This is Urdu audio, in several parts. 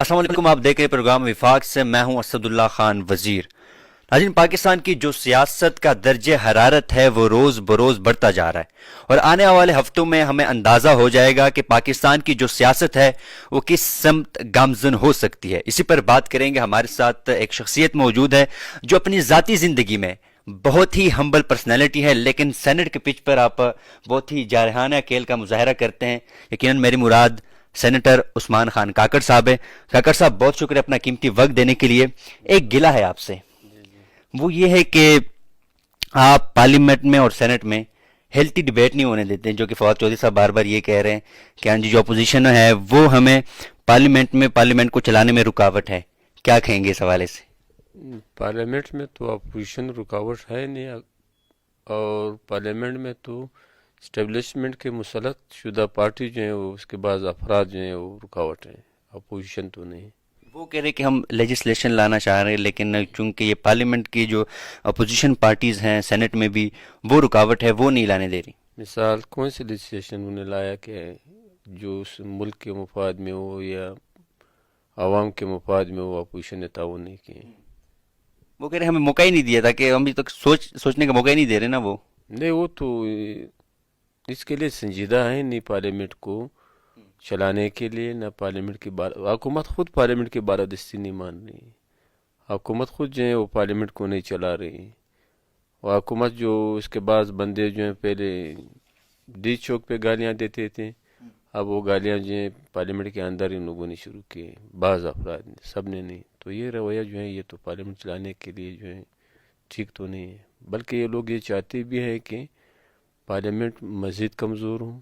السلام علیکم، آپ دیکھ رہے پروگرام وفاق سے، میں ہوں اسداللہ خان وزیر۔ ناظرین، پاکستان کی جو سیاست کا درجہ حرارت ہے وہ روز بروز بڑھتا جا رہا ہے، اور آنے والے ہفتوں میں ہمیں اندازہ ہو جائے گا کہ پاکستان کی جو سیاست ہے وہ کس سمت گامزن ہو سکتی ہے۔ اسی پر بات کریں گے۔ ہمارے ساتھ ایک شخصیت موجود ہے جو اپنی ذاتی زندگی میں بہت ہی ہمبل پرسنالٹی ہے، لیکن سینٹ کے پچ پر آپ بہت ہی جارحانہ کھیل کا مظاہرہ کرتے ہیں۔ یقیناً میری مراد سینیٹر عثمان خان کاکڑ صاحب ہے۔ کاکڑ صاحب، بہت شکریہ اپنا قیمتی وقت دینے کے لیے۔ ایک گلہ ہے آپ سے، وہ یہ ہے کہ آپ پارلیمنٹ میں اور سینٹ میں ہیلتھی ڈیبیٹ نہیں ہونے دیتے ہیں، جو کہ فواد چودھری صاحب بار بار یہ کہہ رہے ہیں کہ ہاں جی جو اپوزیشن ہے وہ ہمیں پارلیمنٹ کو چلانے میں رکاوٹ ہے۔ کیا کہیں گے اس حوالے سے؟ پارلیمنٹ میں تو اپوزیشن رکاوٹ ہے نہیں، اور پارلیمنٹ میں تو اسٹیبلشمنٹ کے مسلط شدہ پارٹی جو ہیں وہ اس کے بعض افراد جو ہیں وہ رکاوٹ ہیں، اپوزیشن تو نہیں۔ وہ کہہ رہے کہ ہم لیجسلیشن لانا چاہ رہے ہیں، لیکن چونکہ یہ پارلیمنٹ کی جو اپوزیشن پارٹیز ہیں سینٹ میں بھی وہ رکاوٹ ہے، وہ نہیں لانے دے رہی۔ مثال کون سی لیجسلیشن انہوں نے لایا کہ جو اس ملک کے مفاد میں ہو یا عوام کے مفاد میں ہو، اپوزیشن نے تعاون نہیں کیے؟ وہ کہہ رہے ہمیں موقع ہی نہیں دیا تھا، کہ ہم ابھی تک سوچنے کا موقع ہی نہیں دے رہے نا وہ۔ نہیں، وہ تو اس کے لیے سنجیدہ ہیں نہیں پارلیمنٹ کو چلانے کے لیے، نہ پارلیمنٹ کی حکومت خود پارلیمنٹ کی بالادستی نہیں مان رہی، حکومت خود جو ہے وہ پارلیمنٹ کو نہیں چلا رہی، اور حکومت جو اس کے بعض بندے جو ہیں پہلے ڈی چوک پہ گالیاں دیتے تھے، اب وہ گالیاں جو ہیں پارلیمنٹ کے اندر ان لوگوں نے شروع کیے، بعض افراد نے، سب نے نہیں۔ تو یہ رویہ جو ہے یہ تو پارلیمنٹ چلانے کے لیے جو ہے ٹھیک تو نہیں ہے، بلکہ یہ لوگ یہ چاہتے بھی ہیں کہ پارلیمنٹ مزید کمزور ہوں،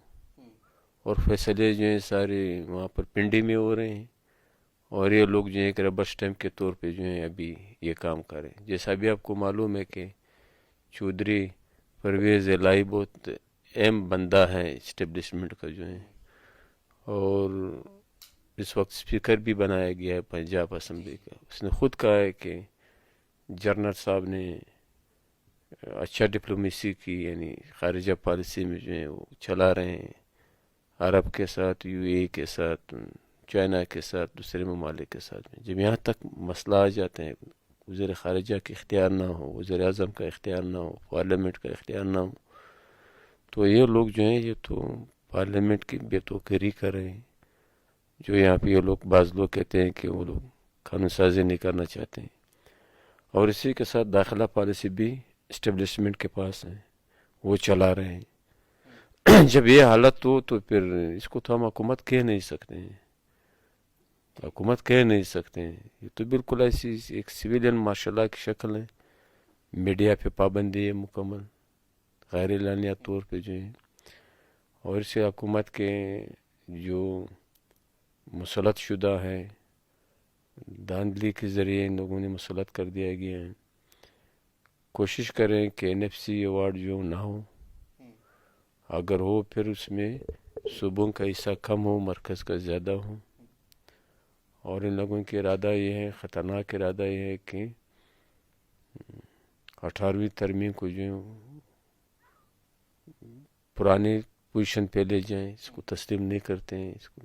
اور فیصلے جو ہیں سارے وہاں پر پنڈی میں ہو رہے ہیں، اور یہ لوگ جو ہیں ایک ربر اسٹیمپ کے طور پہ جو ہیں ابھی یہ کام کریں۔ جیسا بھی آپ کو معلوم ہے کہ چودھری پرویز الہی بہت اہم بندہ ہے اسٹیبلشمنٹ کا جو ہے، اور اس وقت اسپیکر بھی بنایا گیا ہے پنجاب اسمبلی کا۔ اس نے خود کہا ہے کہ جنرل صاحب نے اچھا ڈپلومیسی کی، یعنی خارجہ پالیسی میں جو ہے وہ چلا رہے ہیں، عرب کے ساتھ، یو اے کے ساتھ، چائنا کے ساتھ، دوسرے ممالک کے ساتھ میں۔ جب یہاں تک مسئلہ آ جاتے ہیں، وزیر خارجہ کا اختیار نہ ہو، وزیر اعظم کا اختیار نہ ہو، پارلیمنٹ کا اختیار نہ ہو، تو یہ لوگ جو ہیں یہ تو پارلیمنٹ کی بے توقیری کر رہے ہیں۔ جو یہاں پہ یہ لوگ، بعض لوگ کہتے ہیں کہ وہ لوگ قانون سازی نہیں کرنا چاہتے ہیں، اور اسی کے ساتھ داخلہ پالیسی بھی اسٹیبلشمنٹ کے پاس ہے، وہ چلا رہے ہیں۔ جب یہ حالت ہو تو پھر اس کو تو ہم حکومت کہہ نہیں سکتے ہیں، حکومت کہہ نہیں سکتے ہیں، یہ تو بالکل ایسی ایک سویلین مارشل لا کی شکل ہے۔ میڈیا پہ پابندی ہے مکمل، غیر اعلانیہ طور پہ جو ہے، اور اسے حکومت کے جو مسلط شدہ ہے، دھاندلی کے ذریعے ان لوگوں نے مسلط کر دیا گیا ہے۔ کوشش کریں کہ این ایف سی ایوارڈ جو نہ ہو، اگر ہو پھر اس میں صوبوں کا حصہ کم ہو، مرکز کا زیادہ ہو، اور ان لوگوں کی ارادہ یہ ہے، خطرناک ارادہ یہ ہے کہ 18ویں ترمیم کو جو ہے پرانی پوزیشن پہ لے جائیں، اس کو تسلیم نہیں کرتے ہیں، اس کو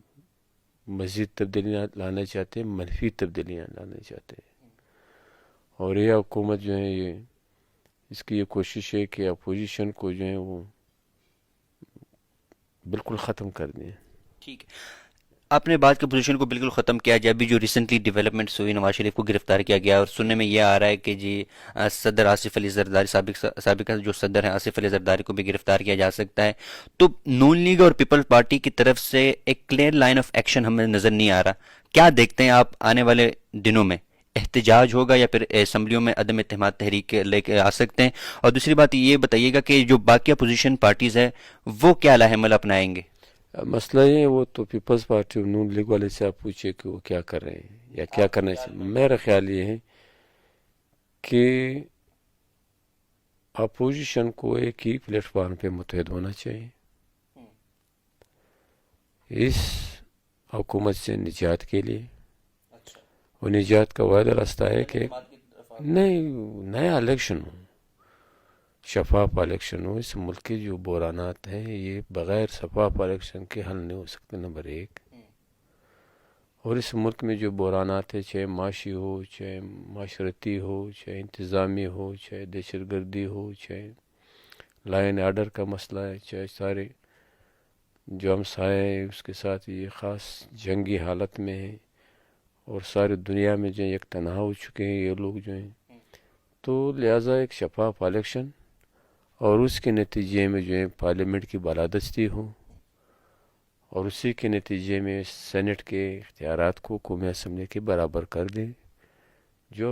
مزید تبدیلیاں لانا چاہتے ہیں، منفی تبدیلیاں لانا چاہتے ہیں، اور یہ حکومت جو ہے یہ اس کی یہ کوشش ہے کہ اپوزیشن کو جو ہے وہ بالکل ختم کر دیں۔ ٹھیک ہے، آپ نے بات کی پوزیشن کو بالکل ختم کیا۔ جب بھی جو ریسنٹلی ڈیولپمنٹس ہوئی، نواز شریف کو گرفتار کیا گیا، اور سننے میں یہ آ رہا ہے کہ جی صدر آصف علی زرداری، سابق جو صدر ہیں آصف علی زرداری کو بھی گرفتار کیا جا سکتا ہے۔ تو نون لیگ اور پیپلز پارٹی کی طرف سے ایک کلیئر لائن آف ایکشن ہمیں نظر نہیں آ رہا۔ کیا دیکھتے ہیں آپ آنے والے دنوں میں؟ احتجاج ہوگا یا پھر اسمبلیوں میں عدم اعتماد تحریک لے کے آ سکتے ہیں؟ اور دوسری بات یہ بتائیے گا کہ جو باقی اپوزیشن پارٹیز ہیں وہ کیا علیہ عمل اپنائیں گے؟ مسئلہ یہ ہے، وہ تو پیپلز پارٹی اور نون لیگ والے سے آپ پوچھے کہ وہ کیا کر رہے ہیں یا کیا کرنا چاہیے۔ میرا خیال یہ ہے کہ اپوزیشن کو ایک ہی پلیٹ فارم پہ متحد ہونا چاہیے، اس حکومت سے نجات کے لیے، اور نجات کا واحد راستہ ہے کہ نہیں، نیا الیکشن ہو، شفاف الیکشن ہو۔ اس ملک کے جو بحرانات ہیں یہ بغیر شفاف الیکشن کے حل نہیں ہو سکتے، نمبر ایک۔ اور اس ملک میں جو بحرانات ہیں، چاہے معاشی ہو، چاہے معاشرتی ہو، چاہے انتظامی ہو، چاہے دہشت گردی ہو، چاہے لا اینڈ آرڈر کا مسئلہ ہے، چاہے سارے جو ہمسائے ہیں اس کے ساتھ یہ خاص جنگی حالت میں ہیں، اور ساری دنیا میں جو یک تنہا ہو چکے ہیں یہ لوگ جو ہیں، تو لہٰذا ایک شفاف الیکشن اور اس کے نتیجے میں جو ہے پارلیمنٹ کی بالادستی ہو، اور اسی کے نتیجے میں سینٹ کے اختیارات کو قومی اسمبلی کے برابر کر دے، جو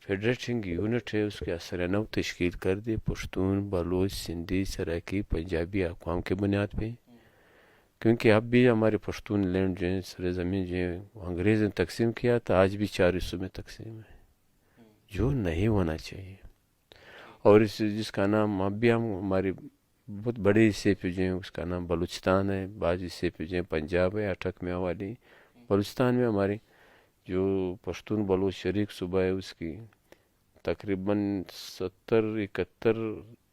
فیڈریٹنگ یونٹ ہے اس کے اثر نو تشکیل کر دے، پشتون، بلوچ، سندھی، سرائکی، پنجابی اقوام کے بنیاد پہ، کیونکہ اب بھی ہمارے پشتون لینڈ جو ہے سرزمین جو ہے وہ انگریز نے تقسیم کیا تھا، آج بھی 4 حصوں میں تقسیم ہے، جو نہیں ہونا چاہیے۔ اور اس جس کا نام اب بھی ہم ہماری بہت بڑے حصے پہ جو ہے اس کا نام بلوچستان ہے، بعض حصے پہ جو ہے پنجاب ہے، اٹک میں والی بلوچستان میں ہماری جو پشتون بلوچ شریک صوبہ ہے اس کی تقریباً 71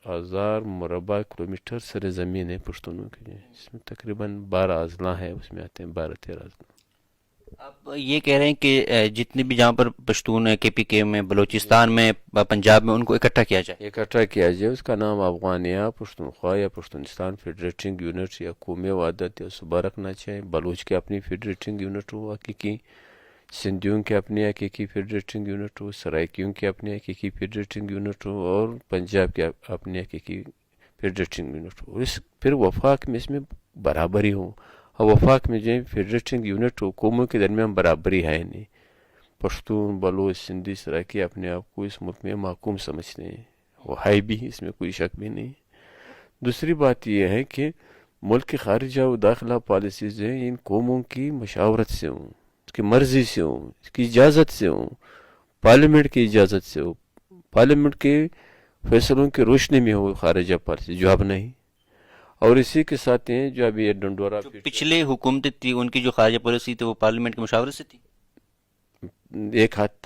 ہزار مربع کلومیٹر سرزمین ہے پشتونوں کی، جو ہے جس میں تقریباً 12 اضلاع ہے، اس میں آتے ہیں 12-13 اضلاع۔ آپ یہ کہہ رہے ہیں کہ جتنے بھی جہاں پر پشتون ہیں کے پی کے میں، بلوچستان میں، پنجاب میں، ان کو اکٹھا کیا جائے؟ اکٹھا کیا جائے، اس کا نام افغانیہ، پشتونخوا یا پشتونستان فیڈریٹنگ یونٹ یا قومی وحدت یا صوبہ رکھنا چاہیے۔ بلوچ کے اپنی فیڈریٹنگ یونٹ ہو حقیقی، سندھیوں کے اپنی حقیقی فیڈریٹنگ یونٹ ہو، سرائکیوں کے اپنی حقیقی فیڈریٹنگ یونٹ ہو، اور پنجاب کے اپنی حقیقی فیڈریٹنگ یونٹ ہو، اس پھر وفاق میں اس میں برابری ہو۔ اور وفاق میں جو ہے فیڈریٹنگ یونٹ ہو، قوموں کے درمیان برابری ہے نہیں، پشتون، بلوچ، سندھی، سرائکی اپنے آپ کو اس ملک میں محکوم سمجھتے ہیں، وہ ہے بھی، اس میں کوئی شک بھی نہیں۔ دوسری بات یہ ہے کہ ملک کی خارجہ و داخلہ پالیسیز ہیں ان قوموں کی مشاورت سے ہوں، اس کی مرضی سے ہوں، اس کی اجازت سے ہوں، پارلیمنٹ کی اجازت سے ہو، پارلیمنٹ کے فیصلوں کی روشنی میں ہو خارجہ پالیسی، جو اب نہیں۔ اور اسی کے ساتھ ہیں جو ابھی یہ ڈنڈورا جو پچھلے حکومتیں تھی ان کی جو خارجہ پالیسی تھی وہ پارلیمنٹ کی مشاورت سے تھی؟ ایک حد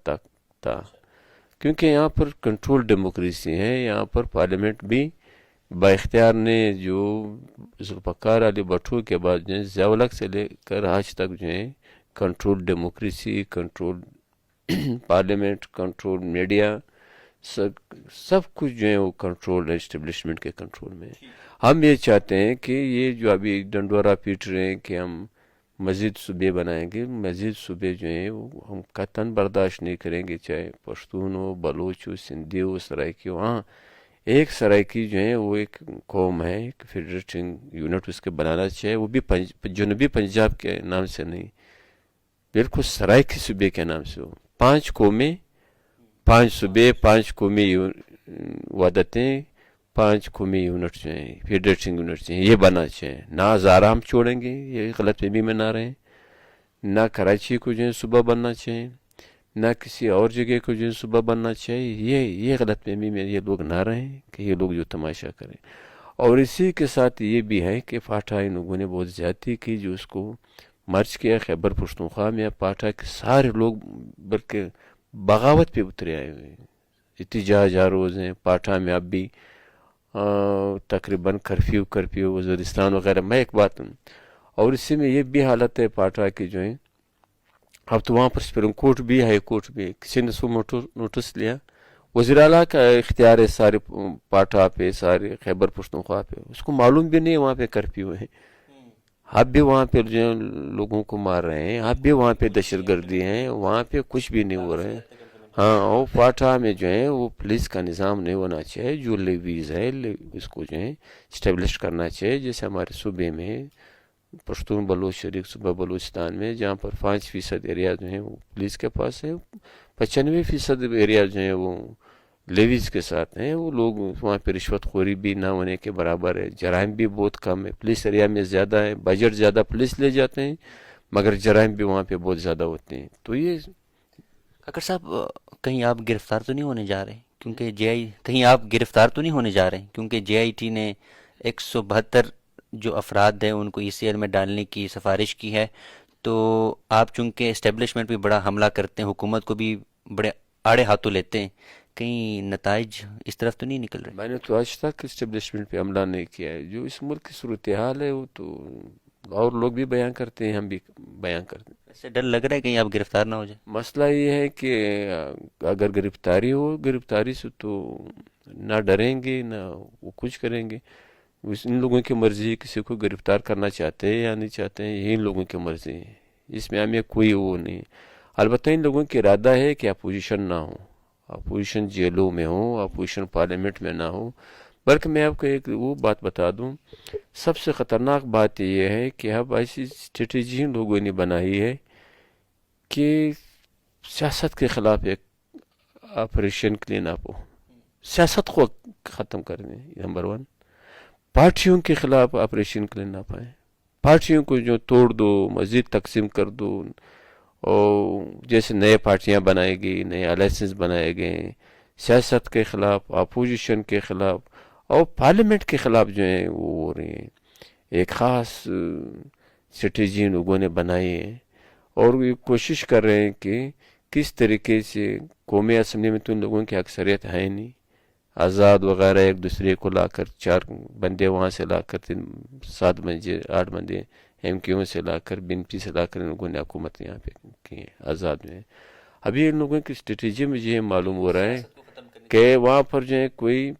تک تھا، کیونکہ یہاں پر کنٹرول ڈیموکریسی ہے، یہاں پر پارلیمنٹ بھی با اختیار نے جو ذوالفقار علی بھٹو کے بعد جو ہے ضیاء الحق سے لے کر آج تک جو ہے control democracy, control parliament, control media, سب کچھ جو ہے وہ کنٹرول اسٹیبلشمنٹ کے کنٹرول میں ہے۔ ہم یہ چاہتے ہیں کہ یہ جو ابھی ڈنڈورا پیٹ رہے ہیں کہ ہم مزید صوبے بنائیں گے، مزید صوبے جو ہیں وہ ہم قطعاً برداشت نہیں کریں گے، چاہے پشتون ہو، بلوچ ہو، سندھی ہو، سرائکی ہو۔ ہاں، ایک سرائکی جو ہے وہ ایک قوم ہے، ایک فیڈریٹنگ یونٹ اس کے بنانا چاہیے، وہ بھی جنوبی پنجاب کے نام سے نہیں، بالکل سرائکی صوبے کے نام سے ہو۔ 5 قومیں، 5 صوبے، 5 قومی وحدتیں، 5 قومی یونٹ جو ہیں فیڈریٹنگ یونٹ جو ہیں یہ بننا چاہیے۔ نہ ہزارہ ہم چھوڑیں گے، یہ غلط فہمی میں نہ رہیں، نہ کراچی کو جو ہے صوبہ بننا چاہیے، نہ کسی اور جگہ کو جو ہے صوبہ بننا چاہیے، یہ غلط فہمی میں یہ لوگ نہ رہیں کہ یہ لوگ جو تماشا کریں۔ اور اسی کے ساتھ یہ بھی ہے کہ پاٹھا ان لوگوں نے بہت زیادتی کی جو اس کو مرچ کیا، خیبر پختونخوا میں پاٹھا کے سارے لوگ بلکہ بغاوت پہ اترے آئے ہوئے ہیں، احتجاج روز ہیں پاٹھا میں، اب بھی تقریباً کرفیو وزیرستان وغیرہ میں ایک بات ہوں۔ اور اسی میں یہ بھی حالت ہے پاٹھا کی جو ہے، اب تو وہاں پر سپریم کورٹ بھی، ہائی کورٹ بھی، کسی نے سو نوٹس لیا، وزیر اعلیٰ کا اختیار ہے سارے پاٹھا پہ، سارے خیبر پختونخوا پہ، اس کو معلوم بھی نہیں وہاں پہ کرفیو ہے، اب بھی وہاں پہ جو لوگوں کو مار رہے ہیں، اب بھی وہاں پہ دہشت گردی ہیں، وہاں پہ کچھ بھی نہیں ہو رہا ہے۔ ہاں، وہ پاٹھا میں جو ہے وہ پولیس کا نظام نہیں ہونا چاہیے، جو لیویز ہے اس کو جو ہے اسٹیبلش کرنا چاہیے، جیسے ہمارے صوبے میں پشتون بلوچ شریک صوبہ بلوچستان میں جہاں پر 5% ایریا جو ہیں وہ پولیس کے پاس ہے، 95% ایریا جو ہیں وہ لیویز کے ساتھ ہیں، وہ لوگ وہاں پہ رشوت خوری بھی نہ ہونے کے برابر ہے، جرائم بھی بہت کم ہے، پولیس ایریا میں زیادہ ہے، بجٹ زیادہ پولیس لے جاتے ہیں مگر جرائم بھی وہاں پہ بہت زیادہ ہوتے ہیں۔ تو یہ کاکڑ صاحب، کہیں آپ گرفتار تو نہیں ہونے جا رہے؟ کیونکہ کہیں آپ گرفتار تو نہیں ہونے جا رہے کیونکہ جے آئی ٹی نے 172 جو افراد ہیں ان کو ای سی ایل میں ڈالنے کی سفارش کی ہے، تو آپ چونکہ اسٹیبلشمنٹ پہ بڑا حملہ کرتے ہیں، حکومت کو بھی بڑے آڑے ہاتھوں لیتے ہیں، کہیں نتائج اس طرف تو نہیں نکل رہے؟ میں نے تو آج تک اسٹیبلشمنٹ پہ حملہ نہیں کیا ہے، جو اس ملک کی صورتحال ہے وہ تو اور لوگ بھی بیان کرتے ہیں، ہم بھی بیان کرتے ہیں۔ اس سے ڈر لگ رہا ہے کہیں آپ گرفتار نہ ہو جائیں؟ مسئلہ یہ ہے کہ اگر گرفتاری ہو، گرفتاری سے تو نہ ڈریں گے نہ وہ کچھ کریں گے، ان لوگوں کی مرضی ہے، کسی کو گرفتار کرنا چاہتے ہیں یا نہیں چاہتے ہیں، یہ ان لوگوں کی مرضی ہے، اس میں ہمیں کوئی وہ نہیں۔ البتہ ان لوگوں کی ارادہ ہے کہ اپوزیشن نہ ہو، اپوزیشن جیلوں میں ہو، اپوزیشن پارلیمنٹ میں نہ ہو۔ بلکہ میں آپ کو ایک وہ بات بتا دوں، سب سے خطرناک بات یہ ہے کہ اب ایسی اسٹریٹجی ان لوگوں نے بنائی ہے کہ سیاست کے خلاف ایک آپریشن کلین اپ ہو، سیاست کو ختم کرنے، نمبر ون۔ پارٹیوں کے خلاف آپریشن کلین اپ ہے، پارٹیوں کو جو توڑ دو، مزید تقسیم کر دو، اور جیسے نئے پارٹیاں بنائے گئی، نئے الائنسز بنائے گئے، سیاست کے خلاف، اپوزیشن کے خلاف اور پارلیمنٹ کے خلاف جو ہیں وہ ہو رہے ہیں۔ ایک خاص اسٹریٹجی لوگوں نے بنائی ہے اور یہ کوشش کر رہے ہیں کہ کس طریقے سے قومی اسمبلی میں تو ان لوگوں کی اکثریت ہے نہیں، آزاد وغیرہ ایک دوسرے کو لا کر 4 بندے وہاں سے لا کر 7 بندے 8 بندے ایم کیو سے لا کر بی این پی سے لا کر ان لوگوں نے حکومت یہاں پہ کی ہے آزاد میں۔ ابھی ان لوگوں کی اسٹریٹجی مجھے یہ معلوم ہو رہا ہے کہ وہاں پر جو ہے کوئی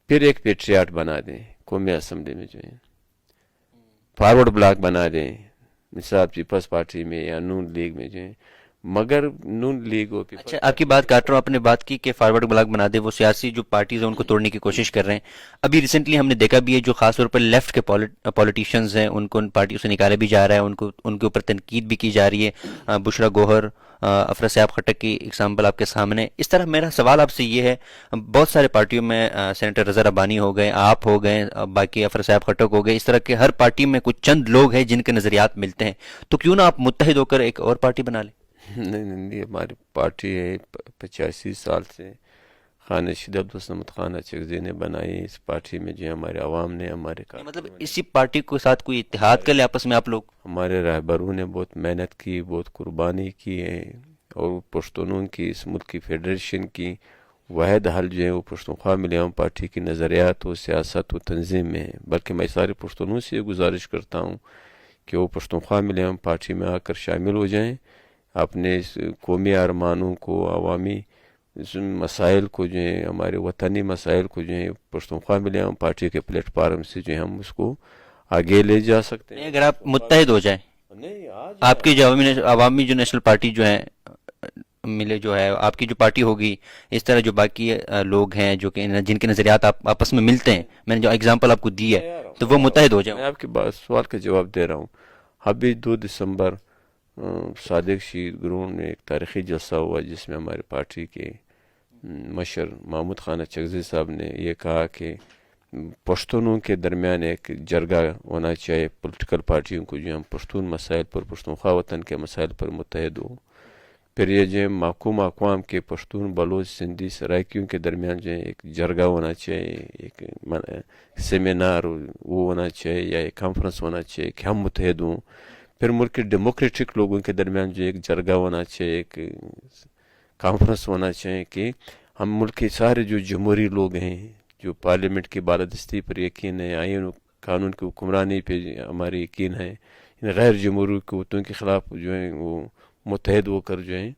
پھر ایک پیٹریاٹ بنا دیں قومی اسمبلی میں، جو ہے فارورڈ بلاک بنا دیں، مثال پیپلز پارٹی میں یا نون لیگ میں جو ہے، مگر نون لیگ اور پیپلز۔ اچھا، آپ کی بات کاٹ رہا ہوں، آپ نے بات کی کہ فارورڈ بلاک بنا دے، وہ سیاسی جو پارٹیز ہیں ان کو توڑنے کی کوشش کر رہے ہیں۔ ابھی ریسنٹلی ہم نے دیکھا بھی ہے جو خاص طور پر لیفٹ کے پولیٹیشینز ہیں ان کو ان پارٹیوں سے نکالا بھی جا رہا ہے، ان کے اوپر تنقید بھی کی جا رہی ہے۔ بشرا گوہر، افراسیاب خٹک کی اگزامپل آپ کے سامنے۔ اس طرح میرا سوال آپ سے یہ ہے، بہت سارے پارٹیوں میں سینیٹر رضا ربانی ہو گئے، آپ ہو گئے، باقی افراسیاب خٹک ہو گئے، اس طرح کے ہر پارٹی میں کچھ چند لوگ ہیں جن کے نظریات ملتے ہیں، تو کیوں نہ آپ متحد ہو کر ایک اور پارٹی بنا لیں؟ نہیں، ہماری پارٹی ہے 85 سال سے خانہ شید عبدالصمد خان اچکزئی نے بنائی، اس پارٹی میں جو ہمارے عوام نے، ہمارے مطلب اسی پارٹی کے ساتھ کوئی اتحاد کر لیں آپس میں آپ لوگ؟ ہمارے رہبروں نے بہت محنت کی، بہت قربانی کی ہے، اور پشتونوں کی اس ملک کی فیڈریشن کی واحد حل جو ہے وہ پشتونخوا ملی عوام پارٹی کی نظریات و سیاست و تنظیم میں ہے۔ بلکہ میں سارے پشتونوں سے یہ گزارش کرتا ہوں کہ وہ پشتونخوا ملی عوام پارٹی میں آ کر شامل ہو جائیں، اپنے اس قومی ارمانوں کو، عوامی مسائل کو جو ہیں، ہمارے وطنی مسائل کو جو ہیں پشتونخوا ملی عوام پارٹی کے پلیٹ فارم سے جو ہے ہم اس کو آگے لے جا سکتے ہیں۔ اگر آپ متحد ہو جائیں، آپ کی جو عوامی جو نیشنل پارٹی جو ہے ملے، جو ہے آپ کی جو پارٹی ہوگی، اس طرح جو باقی لوگ ہیں جو کہ جن کے نظریات آپس میں ملتے ہیں، میں نے جو اگزامپل آپ کو دی ہے، تو وہ متحد ہو جائیں۔ میں آپ کے سوال کا جواب دے رہا ہوں۔ ابھی 2 دسمبر صادق شہید گراؤنڈ میں ایک تاریخی جلسہ ہوا جس میں ہماری پارٹی کے مشر محمود خان اچکزئی صاحب نے یہ کہا کہ پشتونوں کے درمیان ایک جرگہ ہونا چاہیے، پولیٹیکل پارٹیوں کو جو ہم پشتون مسائل پر، پشتونخوا وطن کے مسائل پر متحد ہو۔ پھر یہ جو ہے محکوم اقوام کے پشتون، بلوچ، سندھی، سرائکیوں کے درمیان جو ہے ایک جرگہ ہونا چاہیے، ایک سیمینار وہ ہونا چاہیے یا ایک کانفرنس ہونا چاہیے کہ ہم متحد ہوں۔ پھر ملک کے ڈیموکریٹک لوگوں کے درمیان جو ایک جرگہ ہونا چاہیے، ایک کانفرنس ہونا چاہیے کہ ہم ملک کے سارے جو جمہوری لوگ ہیں، جو پارلیمنٹ کی بالادستی پر یقین ہے، آئین و قانون کی حکمرانی پہ ہماری یقین ہے، ان غیر جمہوری قوتوں کے خلاف جو ہیں وہ متحد ہو کر جو ہیں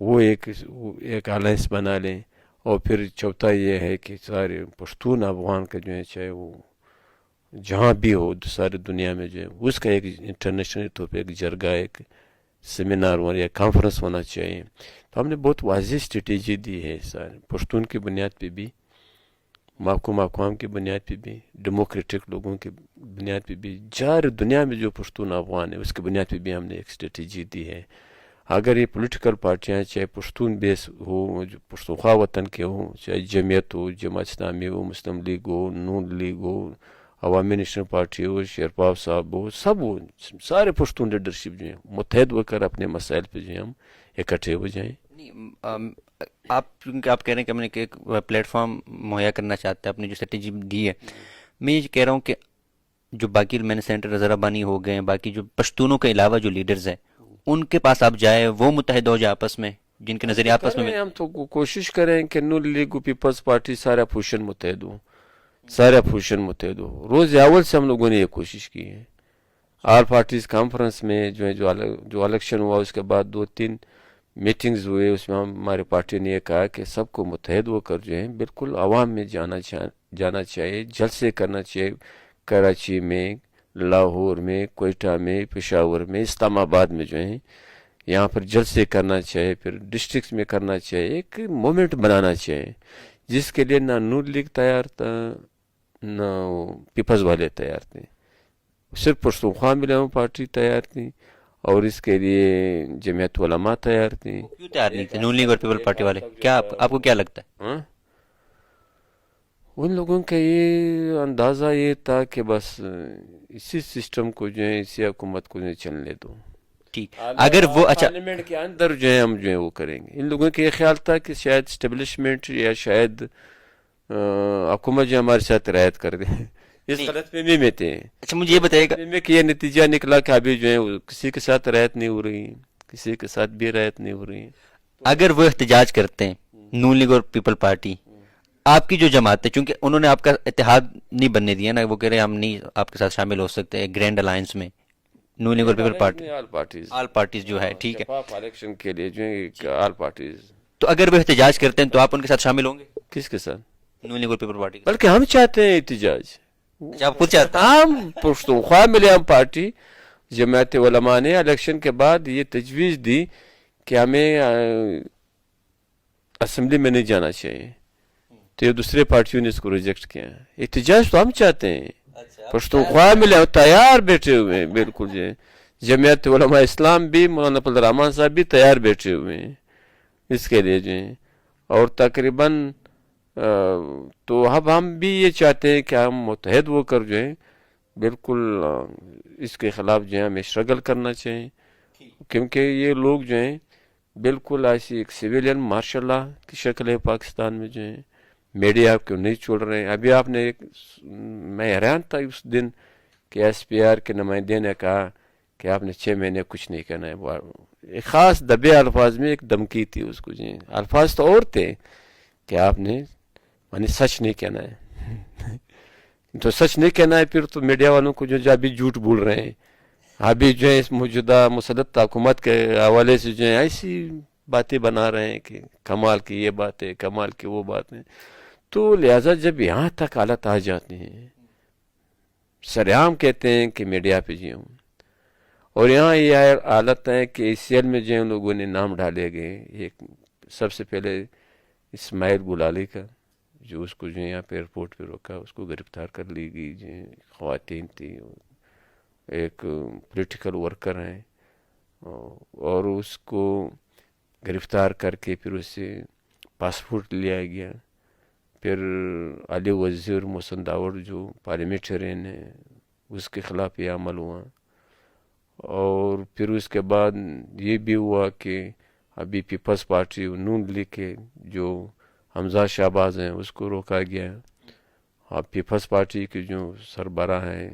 وہ ایک الائنس بنا لیں۔ اور پھر چوتھا یہ ہے کہ سارے پشتون افغان کا جو ہے چاہے وہ جہاں بھی ہو ساری دنیا میں جو ہے اس کا ایک انٹرنیشنل طور پہ ایک جرگہ، ایک سیمینار یا کانفرنس ہونا چاہیے۔ تو ہم نے بہت واضح اسٹریٹجی دی ہے، سارے پشتون کی بنیاد پہ بھی، محکوم اقوام کی بنیاد پہ بھی، ڈیموکریٹک لوگوں کی بنیاد پہ بھی، ساری دنیا میں جو پشتون افغان ہے اس کی بنیاد پہ بھی ہم نے ایک اسٹریٹجی دی ہے۔ اگر یہ پولیٹیکل پارٹیاں چاہے پشتون بیس ہو، جو پشتونخوا وطن کے ہوں، چاہے جمعیت ہو، جماعت اسلامی ہو، مسلم لیگ ہو، نون لیگ ہو، عوامی نیشنل پارٹی ہو، شیرپاو صاحب ہو، سب ہو، سارے پشتون لیڈرشپ جو ہیں متحد ہو کر اپنے مسائل پہ جو ہیں ہم اکٹھے ہو جائیں۔ آپ کیونکہ آپ کہہ رہے ہیں کہ ہم نے ایک پلیٹ فارم مہیا کرنا چاہتے ہیں، اپنی جو اسٹریٹجی دی ہے، میں یہ کہہ رہا ہوں کہ جو باقی میں نے سینیٹر رضا ربانی ہو گئے ہیں، باقی جو پشتونوں کے علاوہ جو لیڈرز ہیں ان کے پاس آپ جائیں، وہ متحد ہو جائے آپس میں، جن کے نظریے آپس میں ہم تو کوشش کریں کہ نون لیگ پیپلز پارٹی سارا اپوزیشن متحد ہو، سارا اپوزیشن متحد ہو۔ روز اول سے ہم لوگوں نے یہ کوشش کی ہے، آل پارٹیز کانفرنس میں جو ہے جو الیکشن ہوا اس کے بعد 2-3 میٹنگز ہوئے، اس میں ہماری پارٹی نے یہ کہا کہ سب کو متحد ہو کر جو ہے بالکل عوام میں جانا چاہیے، جلسے کرنا چاہیے، کراچی میں، لاہور میں، کوئٹہ میں، پشاور میں، اسلام آباد میں جو ہے یہاں پر جلسے کرنا چاہیے، پھر ڈسٹرکس میں کرنا چاہیے، ایک مومنٹ بنانا چاہیے، جس کے لیے نہ نون لیگ تیار تھا نہ پیپلز والے تیار تھے، صرف پشتونخوا ملیاں پارٹی تیار تھی، اور اس کے لیے جمعیت علماء تیار تھی۔ کیوں تیار نہیں تھے نون لیگ اور پیپل پارٹی والے؟ کیا آپ کو کیا لگتا ہے؟ ہاں، ان لوگوں کا یہ اندازہ یہ تھا کہ بس اسی سسٹم کو جو ہے، اسی حکومت کو جو ہے چلنے دو، ٹھیک، اگر وہ اچھا پارلیمنٹ کے اندر جو ہے ہم جو ہے وہ کریں گے۔ ان لوگوں کا یہ خیال تھا کہ شاید اسٹیبلشمنٹ یا شاید حکومت جو ہمارے ساتھ رعایت کر دے، اس غلط فہمی میں تھے۔ اچھا مجھے یہ بتائیے گا، میں کہ یہ نتیجہ نکلا کہ ابھی جو ہے کسی کے ساتھ رعایت نہیں ہو رہی، کسی کے ساتھ بھی رعایت نہیں ہو رہی۔ اگر وہ احتجاج کرتے ہیں نون لیگ اور پیپل پارٹی، آپ کی جو جماعت ہے، چونکہ انہوں نے آپ کا اتحاد نہیں بننے دیا نا، وہ کہہ رہے ہیں ہم نہیں آپ کے ساتھ شامل ہو سکتے گرینڈ الائنس میں، نون لیگ اور people party, all parties, all parties جو ہے، ٹھیک ہے، شفاف الیکشن کے لیے جو ہے آل پارٹیز۔ تو اگر وہ احتجاج کرتے ہیں تو آپ ان کے ساتھ شامل ہوں گے کس کے ساتھ؟ نون لیگ اور پیپل پارٹی کے بلکہ ہم چاہتے ہیں احتجاج، ساتھ؟ اچھا آپ خود چاہتے ہیں؟ ہم پشتونخوا ملیاں پارٹی جماعت علماء نے الیکشن کے بعد یہ تجویز دی کہ ہمیں اسمبلی میں نہیں جانا چاہیے، تو یہ دوسرے پارٹیوں نے اس کو ریجیکٹ کیا۔ احتجاج تو ہم چاہتے ہیں، پشتونخوا ملے تیار بیٹھے ہوئے ہیں، بالکل جو ہے جمعیت علماء اسلام بھی، مولانا عبد الرحمان صاحب بھی تیار بیٹھے ہوئے ہیں اس کے لیے جو ہے، اور تقریباً تو اب ہم بھی یہ چاہتے ہیں کہ ہم متحد ہو کر جو ہے بالکل اس کے خلاف جو ہے ہمیں اسٹرگل کرنا چاہیے، کیونکہ یہ لوگ جو ہیں بالکل ایسی ایک سویلین مارشل لا کی شکل ہے پاکستان میں جو ہے، میڈیا کیوں نہیں چھوڑ رہے ہیں۔ ابھی آپ نے میں حیران تھا اس دن کہ ایس پی آر کے نمائندے نے کہا کہ آپ نے 6 مہینے کچھ نہیں کرنا ہے، ایک خاص دبے الفاظ میں ایک دھمکی تھی اس کو جو ہے، الفاظ تو اور تھے کہ آپ نے سچ نہیں کہنا ہے تو سچ نہیں کہنا ہے، پھر تو میڈیا والوں کو جو ابھی جھوٹ بول رہے ہیں، ابھی جو ہے اس موجودہ مسلط حکومت کے حوالے سے جو ہے ایسی باتیں بنا رہے ہیں کہ کمال کی یہ بات ہے، کمال کی وہ بات ہے، تو لہٰذا جب یہاں تک حالت آ جاتی ہیں، سرعام کہتے ہیں کہ میڈیا پہ جی ہوں، اور یہاں یہ حالت ہے کہ اس سیل میں جو لوگوں نے نام ڈالے گئے، ایک سب سے پہلے اسماعیل گلالی کا، جو اس کو جو یہاں پہ ایئرپورٹ پہ روکا، اس کو گرفتار کر لی گئی، جو خواتین تھی، ایک پولیٹیکل ورکر ہیں، اور اس کو گرفتار کر کے پھر اس سے پاسپورٹ لیا گیا۔ پھر علی وزیر محسن داوڑ جو پارلیمنٹرین ہیں، اس کے خلاف یہ عمل ہوا، اور پھر اس کے بعد یہ بھی ہوا کہ ابھی پیپلز پارٹی نون لیگ کے جو حمزہ شہباز ہیں اس کو روکا گیا۔ اب پیپلز پارٹی کے جو سربراہ ہیں،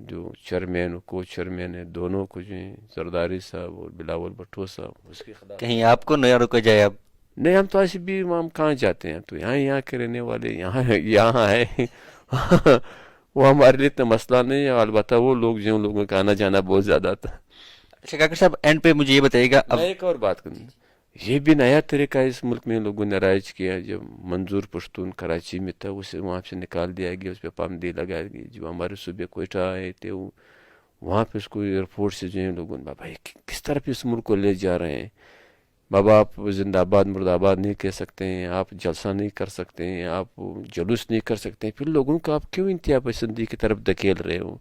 جو چیئرمین کو چیئرمین ہیں، دونوں کو جو ہیں زرداری صاحب اور بلاول بھٹو صاحب، اس کے خلاف کہیں آپ کو نیا روکا جائے اب؟ نہیں، ہم تو ایسے بھی ہم کہاں جاتے ہیں، تو یہاں کے رہنے والے یہاں ہے وہ ہمارے لیے اتنا مسئلہ نہیں ہے، البتہ وہ لوگ جو ان لوگوں کا آنا جانا بہت زیادہ تھا۔ اچھا کاکر صاحب، اینڈ پہ مجھے یہ بتائیے گا، اب میں ایک اور بات کروں، یہ بھی نیا طریقہ اس ملک میں لوگوں نے رائج کیا، جب منظور پشتون کراچی میں تھا اسے وہاں سے نکال دیا گیا، اس پہ پابندی لگائی گئی، جو ہمارے صوبے کوئٹہ آئے تھے وہاں پہ اس کو ایئرپورٹ سے جو ہے لوگوں نے بھائی کس طرف اس ملک کو لے جا رہے ہیں، بابا آپ زندہ آباد مرد آباد نہیں کہہ سکتے ہیں، آپ جلسہ نہیں کر سکتے ہیں، آپ جلوس نہیں کر سکتے ہیں، پھر لوگوں کو آپ کیوں انتہا پسندی کی طرف دھکیل رہے ہو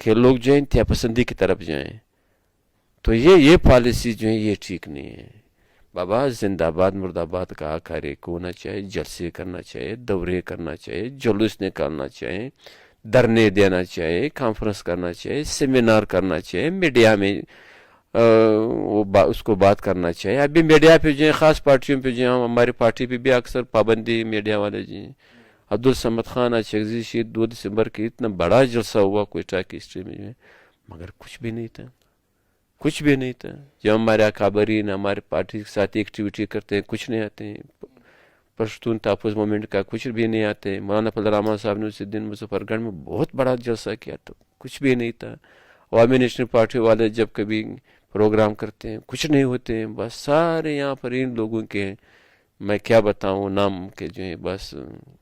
کہ لوگ جو ہے انتہا پسندی کی طرف جائیں؟ تو یہ پالیسی جو ہے یہ ٹھیک نہیں ہے۔ بابا زندہ آباد مرد آباد کا آخر ایک ہونا چاہیے، جلسے کرنا چاہیے، دورے کرنا چاہیے، جلوس نکالنا چاہیے، دھرنے دینا چاہیے، کانفرنس کرنا چاہیے، سیمینار کرنا چاہیے، میڈیا میں اس کو بات کرنا چاہیے۔ ابھی میڈیا پہ جو ہے خاص پارٹیوں پہ جو ہے ہماری پارٹی پہ بھی اکثر پابندی میڈیا والے جی ہیں۔ عبدالصمد خان اچھگزی شہید 2 دسمبر کی اتنا بڑا جلسہ ہوا کوئٹہ کی ہسٹری میں جو ہے، مگر کچھ بھی نہیں تھا، کچھ بھی نہیں تھا۔ جب ہمارے اکابرین ہمارے پارٹی کے ساتھ ایکٹیویٹی کرتے ہیں، کچھ نہیں آتے ہیں، پشتون تحفظ موومنٹ کا کچھ بھی نہیں آتے۔ مولانا عبد الرحمان صاحب نے اسی دن مظفر گڑھ میں بہت بڑا جلسہ کیا، تو کچھ بھی نہیں تھا. عوامی نیشنل پارٹی والے جب کبھی پروگرام کرتے ہیں کچھ نہیں ہوتے ہیں, بس سارے یہاں پر ان لوگوں کے میں کیا بتاؤں نام کے جو ہیں, بس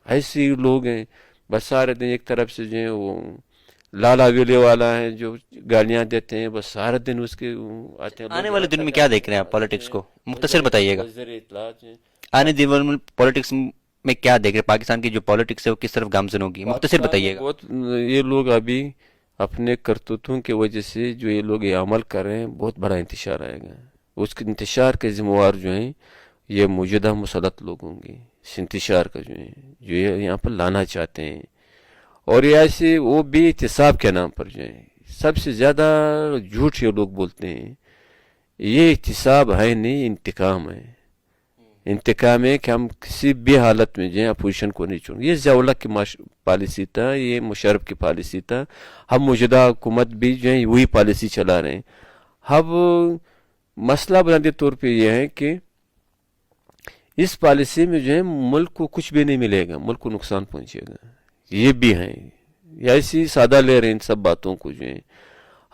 ایسے لوگ ہیں بس سارے دن ایک طرف سے جو ہیں وہ لالا ویلے والا ہے جو گالیاں دیتے ہیں, بس سارے دن اس کے آتے ہیں. آنے والے دن میں کیا دیکھ رہے ہیں آپ پالیٹکس کو, مختصر بتائیے گا. وزیر اطلاعات ہیں. آنے دن میں پالیٹکس میں کیا دیکھ رہے ہیں, پاکستان کی جو پالیٹکس ہے وہ کس طرف گامزن ہوگی, مختصر بتائیے گا. بہت یہ لوگ ابھی اپنے کرتوتوں کی وجہ سے جو یہ لوگ یہ عمل کر رہے ہیں بہت بڑا انتشار آئے گا. اس کے انتشار کے ذمہ وار جو ہیں یہ موجودہ مسلط لوگ ہوں گے. اس انتشار کا جو ہے جو یہ یہاں پر لانا چاہتے ہیں, اور یہ ایسے وہ بھی احتساب کے نام پر جو ہے سب سے زیادہ جھوٹ یہ لوگ بولتے ہیں. یہ احتساب ہے نہیں, انتقام ہے. انتقام ہے کہ ہم کسی بھی حالت میں جو ہے اپوزیشن کو نہیں چھوڑیں. یہ ضیاء اللہ کی پالیسی تھا, یہ مشرف کی پالیسی تھا. ہم موجودہ حکومت بھی جو ہے وہی پالیسی چلا رہے ہیں. اب مسئلہ بنیادی طور پہ یہ ہے کہ اس پالیسی میں جو ہے ملک کو کچھ بھی نہیں ملے گا, ملک کو نقصان پہنچے گا. یہ بھی ہیں ایسی سادہ لے رہے ہیں ان سب باتوں کو جو ہے.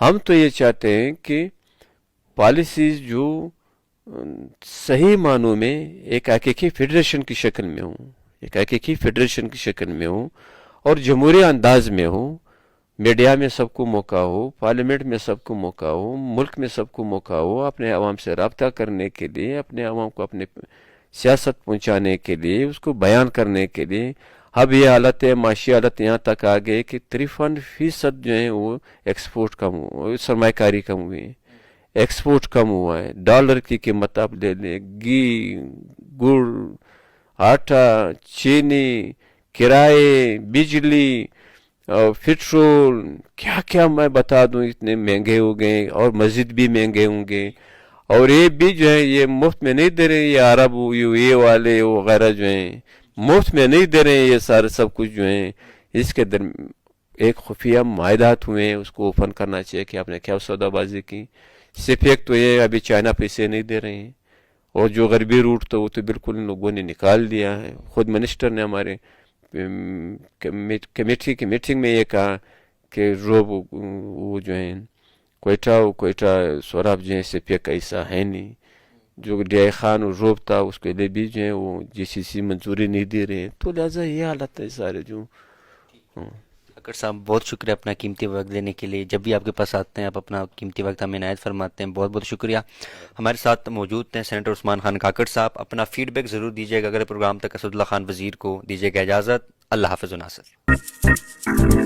ہم تو یہ چاہتے ہیں کہ پالیسیز جو صحیح معنوں میں ایک حقیقی فیڈریشن کی شکل میں ہوں, ایک حقیقی فیڈریشن کی شکل میں ہوں اور جمہوری انداز میں ہوں. میڈیا میں سب کو موقع ہو, پارلیمنٹ میں سب کو موقع ہو, ملک میں سب کو موقع ہو اپنے عوام سے رابطہ کرنے کے لیے, اپنے عوام کو اپنے سیاست پہنچانے کے لیے, اس کو بیان کرنے کے لیے. اب یہ حالت ہے, معاشی حالت یہاں تک آ گئی کہ 53% جو ہیں وہ ایکسپورٹ کم ہوا, سرمایہ کاری کم ہوئی ہے, ایکسپورٹ کم ہوا ہے. ڈالر کی قیمت آپ لے لیں, گھی, گڑ, آٹا, چینی, کرائے, بجلی, پٹرول, کیا کیا میں بتا دوں اتنے مہنگے ہو گئے اور مزید بھی مہنگے ہوں گے. اور یہ بھی جو ہے یہ مفت میں نہیں دے رہے, یہ عرب یو اے والے وغیرہ جو ہیں مفت میں نہیں دے رہے ہیں. یہ سارے سب کچھ جو ہیں اس کے ایک خفیہ معاہدات ہوئے ہیں, اس کو اوپن کرنا چاہیے کہ آپ نے کیا سودا بازی کی. صرف ایک تو یہ ابھی چائنا پیسے نہیں دے رہے ہیں, اور جو غربی روٹ تو وہ تو بالکل ان لوگوں نے نکال دیا ہے. خود منسٹر نے ہمارے کمیٹی کی میٹنگ میں یہ کہا کہ وہ جو ہیں کوئٹہ سوراب جو ہیں صرف ایک ایسا ہے نہیں. جو ڈی خان اور روب تھا اس کے لیے بھی جو ہے وہ GCC منظوری نہیں دے رہے ہیں. تو لہٰذا یہ حالت ہے سارے جو. کاکڑ صاحب بہت شکریہ اپنا قیمتی وقت دینے کے لیے. جب بھی آپ کے پاس آتے ہیں آپ اپنا قیمتی وقت ہمیں عنایت فرماتے ہیں, بہت بہت شکریہ. ہمارے ساتھ موجود ہیں سینیٹر عثمان خان کاکڑ صاحب. اپنا فیڈ بیک ضرور دیجیے گا. اگر پروگرام تک اسد اللہ خان وزیر کو دیجیے گا اجازت. اللہ حافظ و ناصر.